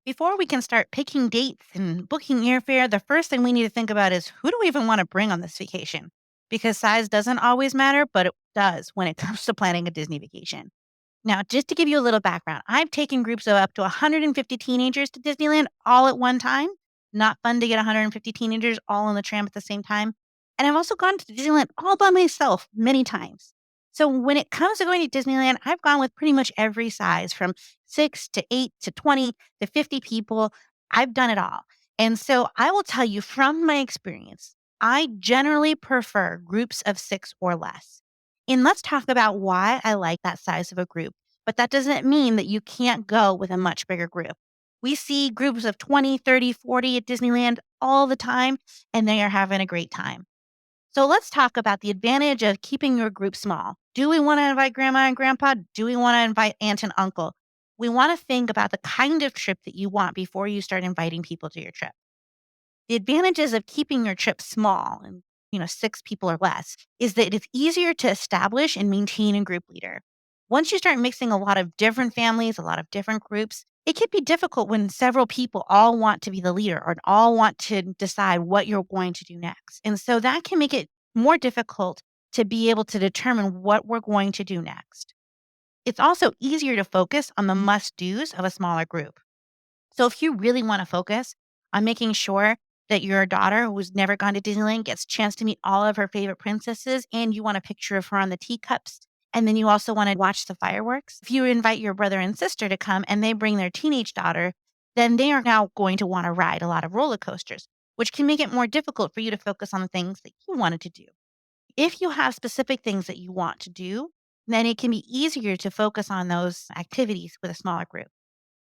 Before we can start picking dates and booking airfare, the first thing we need to think about is who do we even want to bring on this vacation? Because size doesn't always matter, but it does when it comes to planning a Disney vacation. Now, just to give you a little background, I've taken groups of up to 150 teenagers to Disneyland all at one time. Not fun to get 150 teenagers all on the tram at the same time. And I've also gone to Disneyland all by myself many times. So when it comes to going to Disneyland, I've gone with pretty much every size from 6 to 8 to 20 to 50 people. I've done it all. And so I will tell you from my experience, I generally prefer groups of 6 or less. And let's talk about why I like that size of a group. But that doesn't mean that you can't go with a much bigger group. We see groups of 20, 30, 40 at Disneyland all the time, and they are having a great time. So let's talk about the advantage of keeping your group small. Do we want to invite grandma and grandpa? Do we want to invite aunt and uncle? We want to think about the kind of trip that you want before you start inviting people to your trip. The advantages of keeping your trip small and 6 people or less is that it's easier to establish and maintain a group leader. Once you start mixing a lot of different families, a lot of different groups, it can be difficult when several people all want to be the leader or all want to decide what you're going to do next. And so that can make it more difficult to be able to determine what we're going to do next. It's also easier to focus on the must do's of a smaller group. So if you really want to focus on making sure that your daughter who's never gone to Disneyland gets a chance to meet all of her favorite princesses and you want a picture of her on the teacups, and then you also want to watch the fireworks. If you invite your brother and sister to come and they bring their teenage daughter, then they are now going to want to ride a lot of roller coasters, which can make it more difficult for you to focus on the things that you wanted to do. If you have specific things that you want to do, then it can be easier to focus on those activities with a smaller group.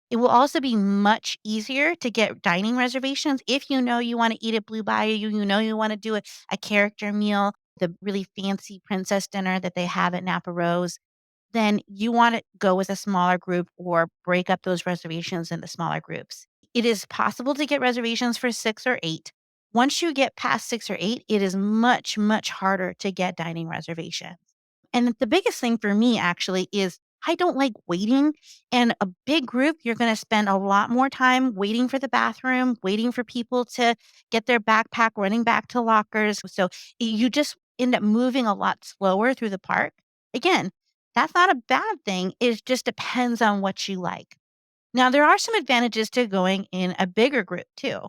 It will also be much easier to get dining reservations if you know you wanna eat at Blue Bayou, you know you wanna do a character meal, the really fancy princess dinner that they have at Napa Rose, then you wanna go with a smaller group or break up those reservations into smaller groups. It is possible to get reservations for 6 or 8. Once you get past 6 or 8, it is much, much harder to get dining reservations. And the biggest thing for me actually is I don't like waiting. In a big group, you're going to spend a lot more time waiting for the bathroom, waiting for people to get their backpack, running back to lockers. So you just end up moving a lot slower through the park. Again, that's not a bad thing. It just depends on what you like. Now, there are some advantages to going in a bigger group too.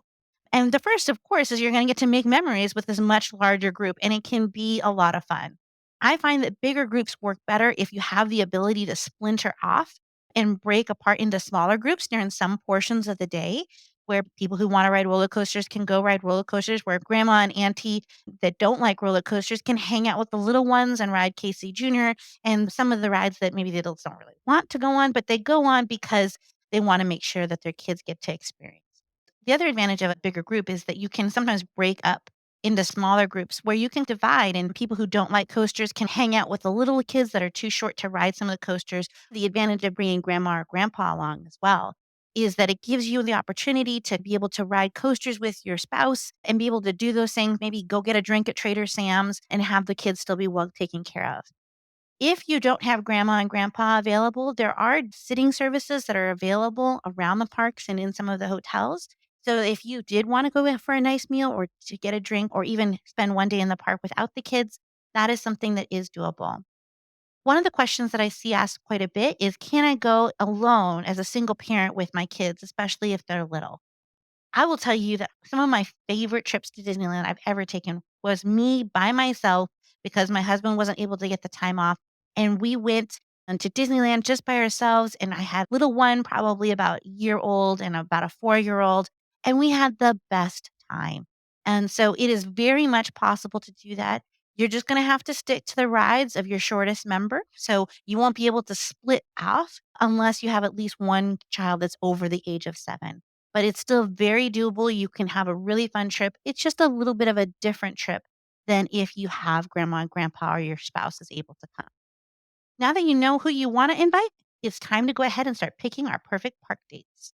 And the first, of course, is you're going to get to make memories with this much larger group, and it can be a lot of fun. I find that bigger groups work better if you have the ability to splinter off and break apart into smaller groups during some portions of the day where people who want to ride roller coasters can go ride roller coasters, where grandma and auntie that don't like roller coasters can hang out with the little ones and ride Casey Jr. and some of the rides that maybe they don't really want to go on, but they go on because they want to make sure that their kids get to experience. The other advantage of a bigger group is that you can sometimes break up into smaller groups where you can divide and people who don't like coasters can hang out with the little kids that are too short to ride some of the coasters. The advantage of bringing grandma or grandpa along as well is that it gives you the opportunity to be able to ride coasters with your spouse and be able to do those things, maybe go get a drink at Trader Sam's and have the kids still be well taken care of. If you don't have grandma and grandpa available, there are sitting services that are available around the parks and in some of the hotels. So if you did want to go out for a nice meal or to get a drink or even spend one day in the park without the kids, that is something that is doable. One of the questions that I see asked quite a bit is, can I go alone as a single parent with my kids, especially if they're little? I will tell you that some of my favorite trips to Disneyland I've ever taken was me by myself because my husband wasn't able to get the time off. And we went to Disneyland just by ourselves. And I had little one, probably about a year old and about a 4-year old. And we had the best time. And so it is very much possible to do that. You're just going to have to stick to the rides of your shortest member. So you won't be able to split off unless you have at least one child that's over the age of 7, but it's still very doable. You can have a really fun trip. It's just a little bit of a different trip than if you have grandma and grandpa or your spouse is able to come. Now that you know who you want to invite, it's time to go ahead and start picking our perfect park dates.